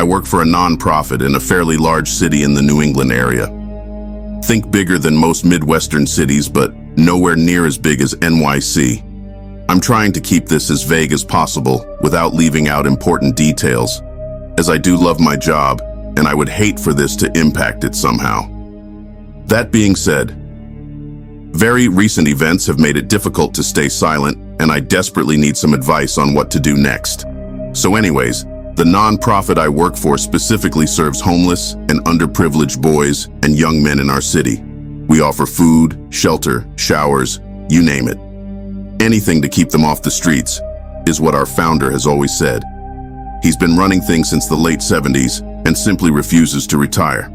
I work for a non-profit in a fairly large city in the New England area. Think bigger than most Midwestern cities, but nowhere near as big as NYC. I'm trying to keep this as vague as possible without leaving out important details, as I do love my job and I would hate for this to impact it somehow. That being said, very recent events have made it difficult to stay silent, and I desperately need some advice on what to do next. So anyways, the non-profit I work for specifically serves homeless and underprivileged boys and young men in our city. We offer food, shelter, showers, you name it. Anything to keep them off the streets, is what our founder has always said. He's been running things since the late 70s and simply refuses to retire.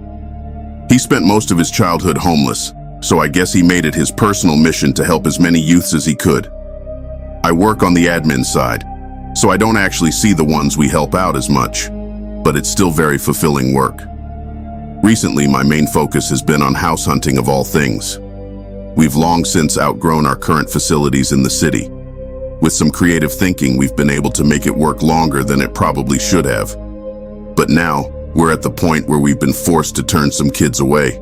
He spent most of his childhood homeless, so I guess he made it his personal mission to help as many youths as he could. I work on the admin side, so I don't actually see the ones we help out as much, but it's still very fulfilling work. Recently, my main focus has been on house hunting of all things. We've long since outgrown our current facilities in the city. With some creative thinking, we've been able to make it work longer than it probably should have. But now, we're at the point where we've been forced to turn some kids away.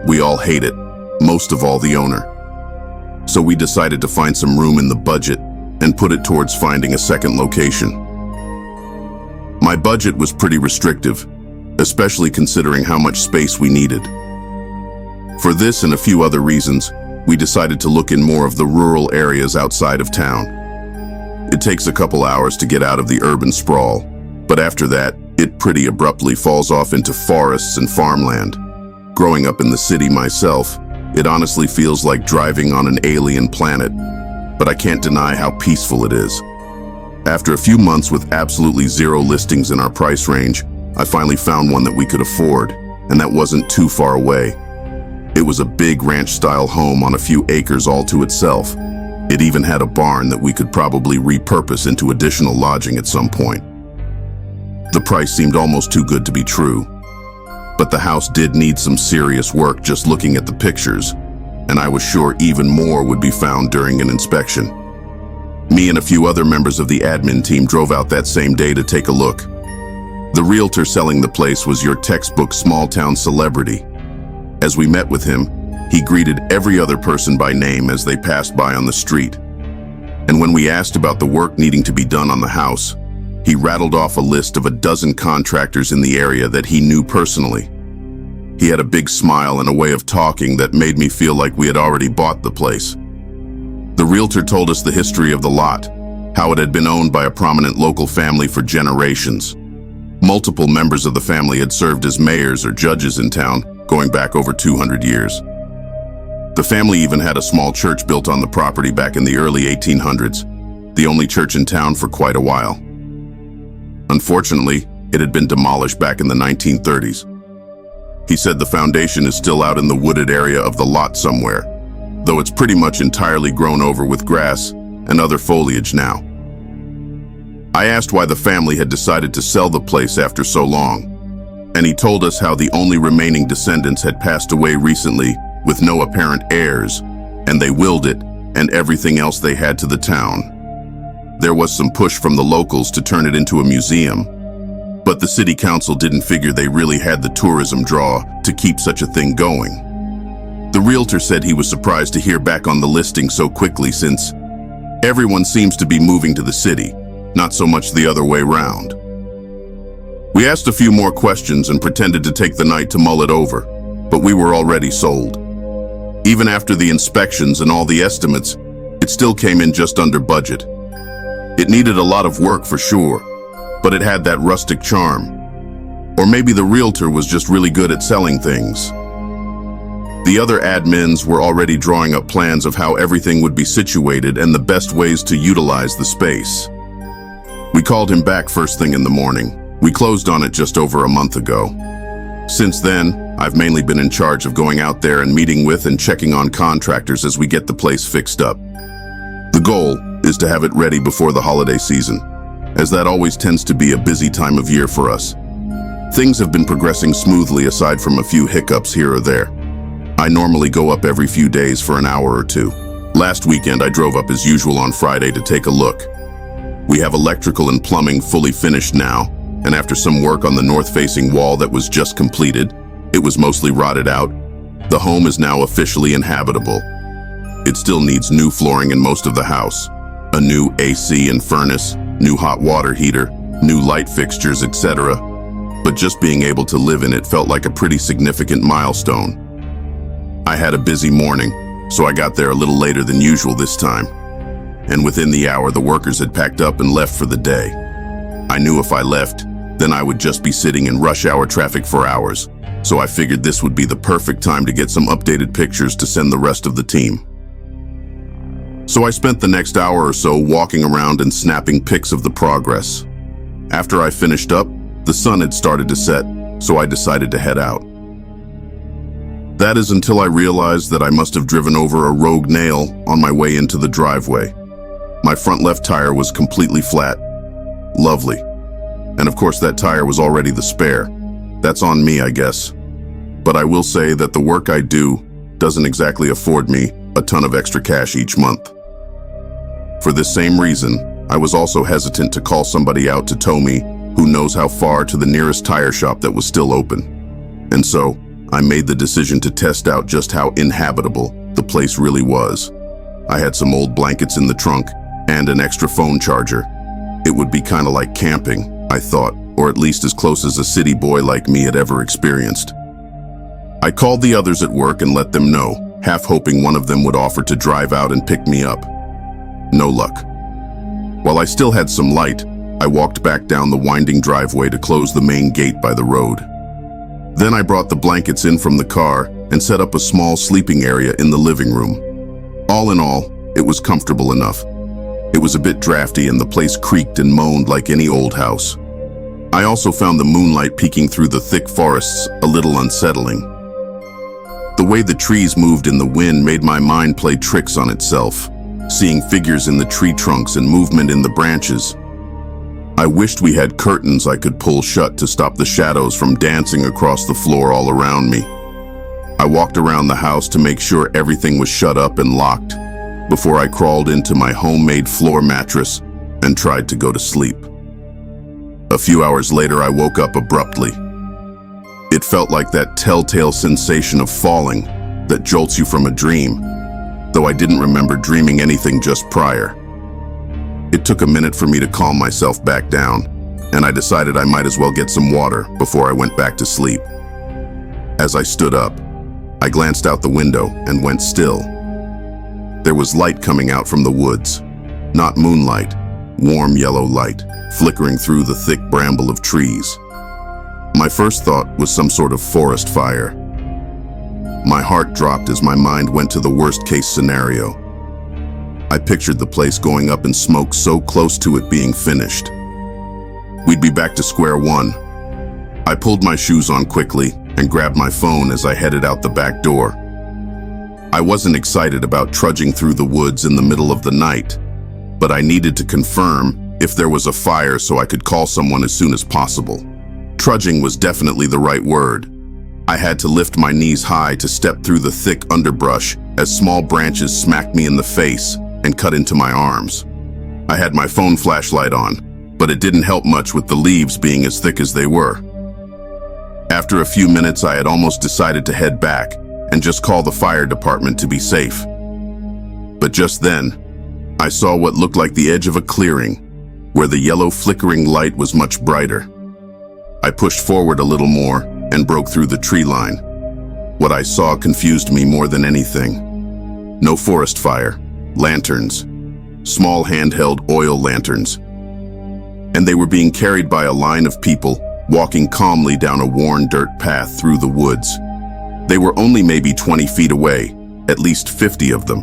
We all hate it, most of all the owner. So we decided to find some room in the budget and put it towards finding a second location. My budget was pretty restrictive, especially considering how much space we needed. For this and a few other reasons, we decided to look in more of the rural areas outside of town. It takes a couple hours to get out of the urban sprawl, but after that, it pretty abruptly falls off into forests and farmland. Growing up in the city myself, it honestly feels like driving on an alien planet, but I can't deny how peaceful it is. After a few months with absolutely zero listings in our price range, I finally found one that we could afford, and that wasn't too far away. It was a big ranch-style home on a few acres all to itself. It even had a barn that we could probably repurpose into additional lodging at some point. The price seemed almost too good to be true, but the house did need some serious work just looking at the pictures, and I was sure even more would be found during an inspection. Me and a few other members of the admin team drove out that same day to take a look. The realtor selling the place was your textbook small-town celebrity. As we met with him, he greeted every other person by name as they passed by on the street. And when we asked about the work needing to be done on the house, he rattled off a list of a dozen contractors in the area that he knew personally. He had a big smile and a way of talking that made me feel like we had already bought the place. The realtor told us the history of the lot, how it had been owned by a prominent local family for generations. Multiple members of the family had served as mayors or judges in town, going back over 200 years. The family even had a small church built on the property back in the early 1800s, the only church in town for quite a while. Unfortunately, it had been demolished back in the 1930s. He said the foundation is still out in the wooded area of the lot somewhere, though it's pretty much entirely grown over with grass and other foliage now. I asked why the family had decided to sell the place after so long, and he told us how the only remaining descendants had passed away recently with no apparent heirs, and they willed it and everything else they had to the town. There was some push from the locals to turn it into a museum, but the city council didn't figure they really had the tourism draw to keep such a thing going. The realtor said he was surprised to hear back on the listing so quickly since everyone seems to be moving to the city, not so much the other way round. We asked a few more questions and pretended to take the night to mull it over, but we were already sold. Even after the inspections and all the estimates, it still came in just under budget. It needed a lot of work for sure, but it had that rustic charm. Or maybe the realtor was just really good at selling things. The other admins were already drawing up plans of how everything would be situated and the best ways to utilize the space. We called him back first thing in the morning. We closed on it just over a month ago. Since then, I've mainly been in charge of going out there and meeting with and checking on contractors as we get the place fixed up. The goal is to have it ready before the holiday season, as that always tends to be a busy time of year for us. Things have been progressing smoothly aside from a few hiccups here or there. I normally go up every few days for an hour or two. Last weekend I drove up as usual on Friday to take a look. We have electrical and plumbing fully finished now, and after some work on the north-facing wall that was just completed, it was mostly rotted out. The home is now officially inhabitable. It still needs new flooring in most of the house, a new AC and furnace, new hot water heater, new light fixtures, etc. But just being able to live in it felt like a pretty significant milestone. I had a busy morning, so I got there a little later than usual this time. And within the hour, the workers had packed up and left for the day. I knew if I left, then I would just be sitting in rush hour traffic for hours, so I figured this would be the perfect time to get some updated pictures to send the rest of the team. So I spent the next hour or so walking around and snapping pics of the progress. After I finished up, the sun had started to set, so I decided to head out. That is until I realized that I must have driven over a rogue nail on my way into the driveway. My front left tire was completely flat. Lovely. And of course that tire was already the spare. That's on me, I guess. But I will say that the work I do doesn't exactly afford me a ton of extra cash each month. For this same reason, I was also hesitant to call somebody out to tow me who knows how far to the nearest tire shop that was still open. And so, I made the decision to test out just how inhabitable the place really was. I had some old blankets in the trunk and an extra phone charger. It would be kind of like camping, I thought, or at least as close as a city boy like me had ever experienced. I called the others at work and let them know, half hoping one of them would offer to drive out and pick me up. No luck. While I still had some light, I walked back down the winding driveway to close the main gate by the road. Then I brought the blankets in from the car and set up a small sleeping area in the living room. All in all, it was comfortable enough. It was a bit drafty and the place creaked and moaned like any old house. I also found the moonlight peeking through the thick forests a little unsettling. The way the trees moved in the wind made my mind play tricks on itself, seeing figures in the tree trunks and movement in the branches. I wished we had curtains I could pull shut to stop the shadows from dancing across the floor all around me. I walked around the house to make sure everything was shut up and locked before I crawled into my homemade floor mattress and tried to go to sleep. A few hours later, I woke up abruptly. It felt like that telltale sensation of falling that jolts you from a dream, though I didn't remember dreaming anything just prior. It took a minute for me to calm myself back down, and I decided I might as well get some water before I went back to sleep. As I stood up, I glanced out the window and went still. There was light coming out from the woods, not moonlight, warm yellow light, flickering through the thick bramble of trees. My first thought was some sort of forest fire. My heart dropped as my mind went to the worst-case scenario. I pictured the place going up in smoke so close to it being finished. We'd be back to square one. I pulled my shoes on quickly and grabbed my phone as I headed out the back door. I wasn't excited about trudging through the woods in the middle of the night, but I needed to confirm if there was a fire so I could call someone as soon as possible. Trudging was definitely the right word. I had to lift my knees high to step through the thick underbrush as small branches smacked me in the face and cut into my arms. I had my phone flashlight on, but it didn't help much with the leaves being as thick as they were. After a few minutes, I had almost decided to head back and just call the fire department to be safe. But just then, I saw what looked like the edge of a clearing, where the yellow flickering light was much brighter. I pushed forward a little more and broke through the tree line. What I saw confused me more than anything. No forest fire. Lanterns, small handheld oil lanterns, and they were being carried by a line of people walking calmly down a worn dirt path through the woods. They were only maybe 20 feet away, at least 50 of them.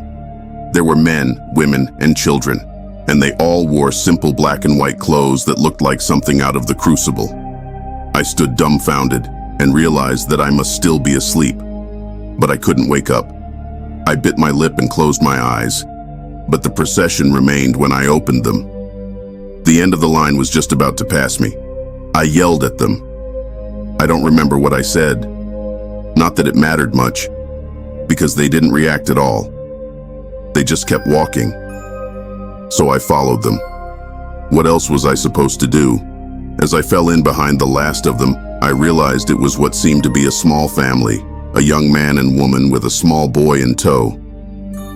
There were men, women, and children, and they all wore simple black and white clothes that looked like something out of the Crucible. I stood dumbfounded and realized that I must still be asleep, but I couldn't wake up. I bit my lip and closed my eyes, but the procession remained when I opened them. The end of the line was just about to pass me. I yelled at them. I don't remember what I said. Not that it mattered much, because they didn't react at all. They just kept walking. So I followed them. What else was I supposed to do? As I fell in behind the last of them, I realized it was what seemed to be a small family, a young man and woman with a small boy in tow.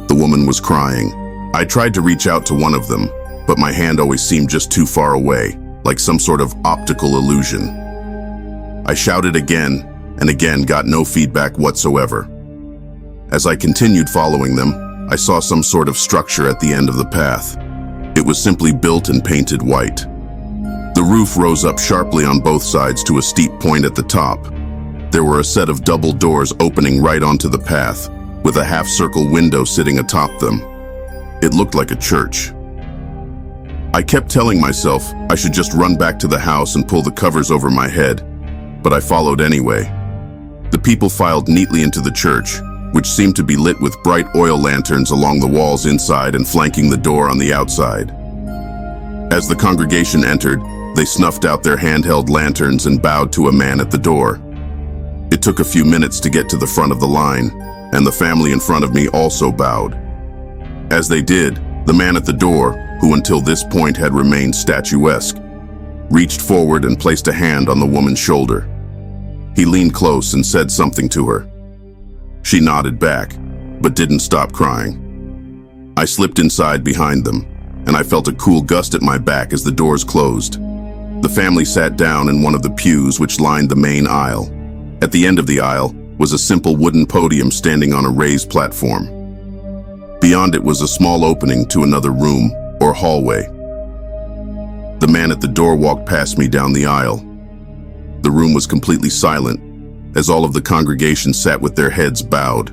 The woman was crying. I tried to reach out to one of them, but my hand always seemed just too far away, like some sort of optical illusion. I shouted again, and again got no feedback whatsoever. As I continued following them, I saw some sort of structure at the end of the path. It was simply built and painted white. The roof rose up sharply on both sides to a steep point at the top. There were a set of double doors opening right onto the path, with a half-circle window sitting atop them. It looked like a church. I kept telling myself I should just run back to the house and pull the covers over my head, but I followed anyway. The people filed neatly into the church, which seemed to be lit with bright oil lanterns along the walls inside and flanking the door on the outside. As the congregation entered, they snuffed out their handheld lanterns and bowed to a man at the door. It took a few minutes to get to the front of the line, and the family in front of me also bowed. As they did, the man at the door, who until this point had remained statuesque, reached forward and placed a hand on the woman's shoulder. He leaned close and said something to her. She nodded back, but didn't stop crying. I slipped inside behind them, and I felt a cool gust at my back as the doors closed. The family sat down in one of the pews which lined the main aisle. At the end of the aisle was a simple wooden podium standing on a raised platform. Beyond it was a small opening to another room or hallway. The man at the door walked past me down the aisle. The room was completely silent, as all of the congregation sat with their heads bowed.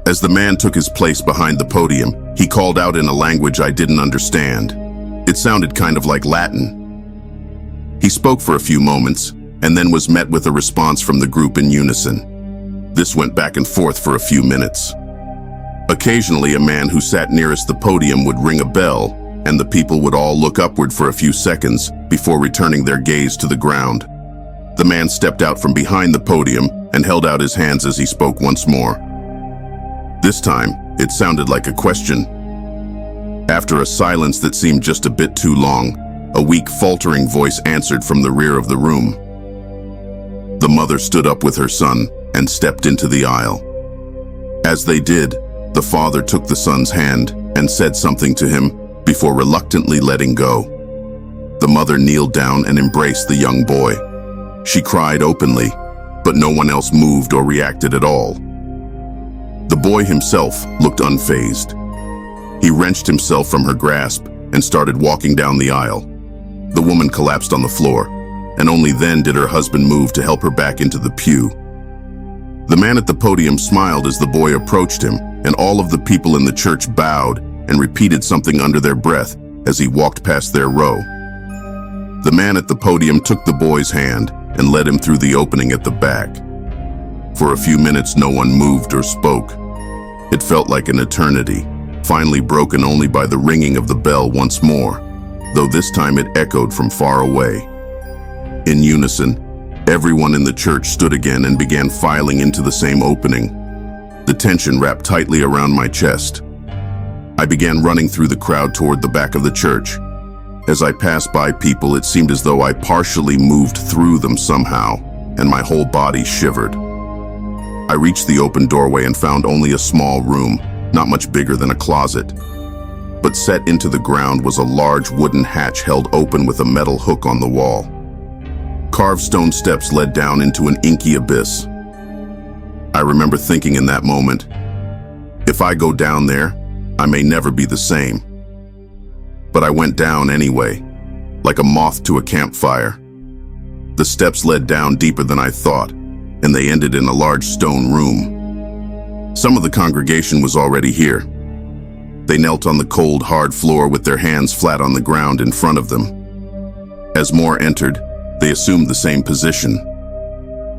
As the man took his place behind the podium, he called out in a language I didn't understand. It sounded kind of like Latin. He spoke for a few moments, and then was met with a response from the group in unison. This went back and forth for a few minutes. Occasionally, a man who sat nearest the podium would ring a bell, and the people would all look upward for a few seconds before returning their gaze to the ground. The man stepped out from behind the podium and held out his hands as he spoke once more. This time, it sounded like a question. After a silence that seemed just a bit too long, a weak, faltering voice answered from the rear of the room. The mother stood up with her son and stepped into the aisle. As they did, the father took the son's hand and said something to him before reluctantly letting go. The mother kneeled down and embraced the young boy. She cried openly, but no one else moved or reacted at all. The boy himself looked unfazed. He wrenched himself from her grasp and started walking down the aisle. The woman collapsed on the floor, and only then did her husband move to help her back into the pew. The man at the podium smiled as the boy approached him, and all of the people in the church bowed and repeated something under their breath as he walked past their row. The man at the podium took the boy's hand and led him through the opening at the back. For a few minutes, no one moved or spoke. It felt like an eternity, finally broken only by the ringing of the bell once more, though this time it echoed from far away. In unison, everyone in the church stood again and began filing into the same opening. The tension wrapped tightly around my chest. I began running through the crowd toward the back of the church. As I passed by people, it seemed as though I partially moved through them somehow, and my whole body shivered. I reached the open doorway and found only a small room, not much bigger than a closet. But set into the ground was a large wooden hatch held open with a metal hook on the wall. Carved stone steps led down into an inky abyss. I remember thinking in that moment, if I go down there, I may never be the same. But I went down anyway, like a moth to a campfire. The steps led down deeper than I thought, and they ended in a large stone room. Some of the congregation was already here. They knelt on the cold, hard floor with their hands flat on the ground in front of them. As more entered, they assumed the same position.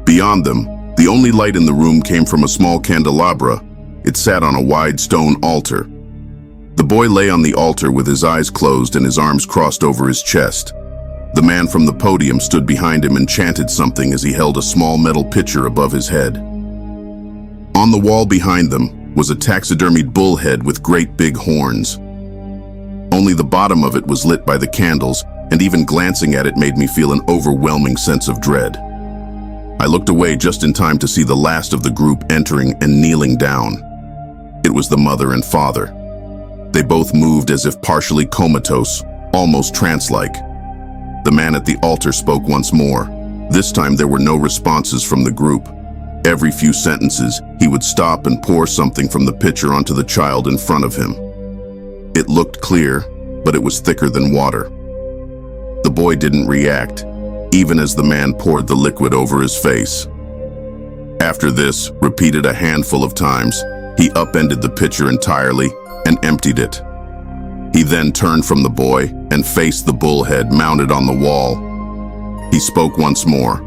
Beyond them, the only light in the room came from a small candelabra. It sat on a wide stone altar. The boy lay on the altar with his eyes closed and his arms crossed over his chest. The man from the podium stood behind him and chanted something as he held a small metal pitcher above his head. On the wall behind them was a taxidermied bull head with great big horns. Only the bottom of it was lit by the candles, and even glancing at it made me feel an overwhelming sense of dread. I looked away just in time to see the last of the group entering and kneeling down. It was the mother and father. They both moved as if partially comatose, almost trance-like. The man at the altar spoke once more. This time there were no responses from the group. Every few sentences, he would stop and pour something from the pitcher onto the child in front of him. It looked clear, but it was thicker than water. The boy didn't react, even as the man poured the liquid over his face. After this, repeated a handful of times, he upended the pitcher entirely and emptied it. He then turned from the boy and faced the bullhead mounted on the wall. He spoke once more,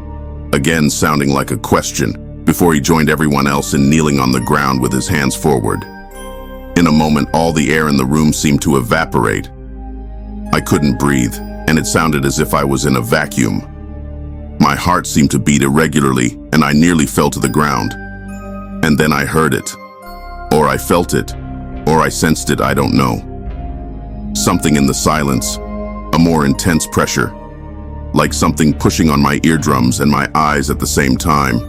again sounding like a question, before he joined everyone else in kneeling on the ground with his hands forward. In a moment, all the air in the room seemed to evaporate. I couldn't breathe, and it sounded as if I was in a vacuum. My heart seemed to beat irregularly, and I nearly fell to the ground. And then I heard it. Or I felt it. Or I sensed it, I don't know. Something in the silence, a more intense pressure, like something pushing on my eardrums and my eyes at the same time.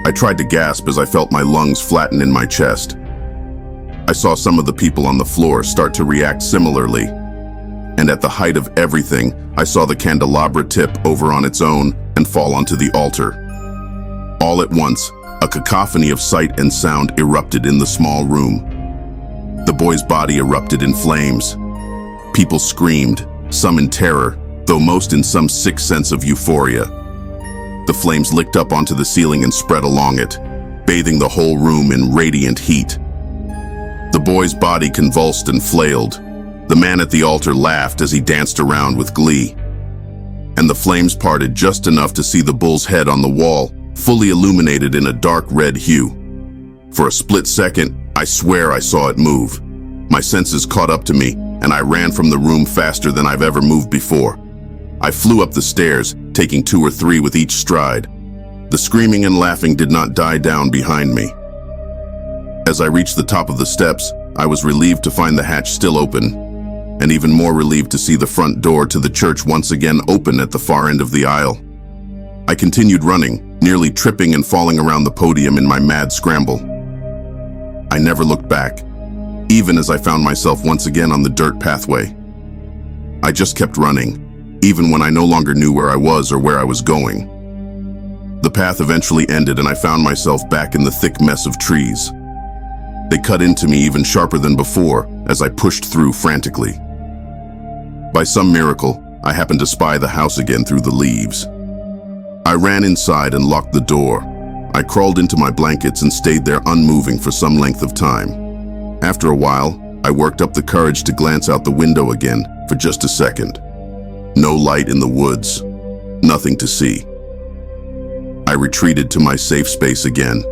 I tried to gasp as I felt my lungs flatten in my chest. I saw some of the people on the floor start to react similarly. And at the height of everything, I saw the candelabra tip over on its own and fall onto the altar. All at once, a cacophony of sight and sound erupted in the small room. The boy's body erupted in flames. People screamed, some in terror, though most in some sick sense of euphoria. The flames licked up onto the ceiling and spread along it, bathing the whole room in radiant heat. The boy's body convulsed and flailed. The man at the altar laughed as he danced around with glee. And the flames parted just enough to see the bull's head on the wall, fully illuminated in a dark red hue. For a split second, I swear I saw it move. My senses caught up to me, and I ran from the room faster than I've ever moved before. I flew up the stairs, taking 2 or 3 with each stride. The screaming and laughing did not die down behind me. As I reached the top of the steps, I was relieved to find the hatch still open, and even more relieved to see the front door to the church once again open at the far end of the aisle. I continued running, nearly tripping and falling around the podium in my mad scramble. I never looked back, even as I found myself once again on the dirt pathway. I just kept running, even when I no longer knew where I was or where I was going. The path eventually ended and I found myself back in the thick mess of trees. They cut into me even sharper than before as I pushed through frantically. By some miracle, I happened to spy the house again through the leaves. I ran inside and locked the door. I crawled into my blankets and stayed there unmoving for some length of time. After a while, I worked up the courage to glance out the window again for just a second. No light in the woods, nothing to see. I retreated to my safe space again.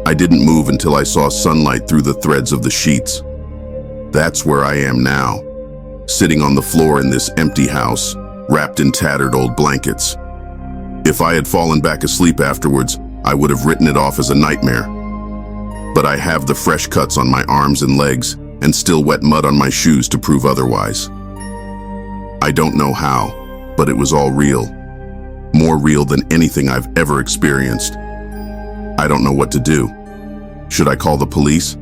I didn't move until I saw sunlight through the threads of the sheets. That's where I am now, sitting on the floor in this empty house, wrapped in tattered old blankets. If I had fallen back asleep afterwards, I would have written it off as a nightmare. But I have the fresh cuts on my arms and legs, and still wet mud on my shoes to prove otherwise. I don't know how, but it was all real. More real than anything I've ever experienced. I don't know what to do. Should I call the police?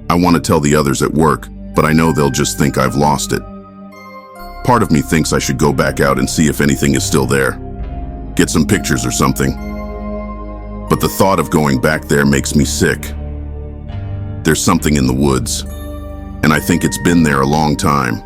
I want to tell the others at work, but I know they'll just think I've lost it. Part of me thinks I should go back out and see if anything is still there. Get some pictures or something. But the thought of going back there makes me sick. There's something in the woods, and I think it's been there a long time.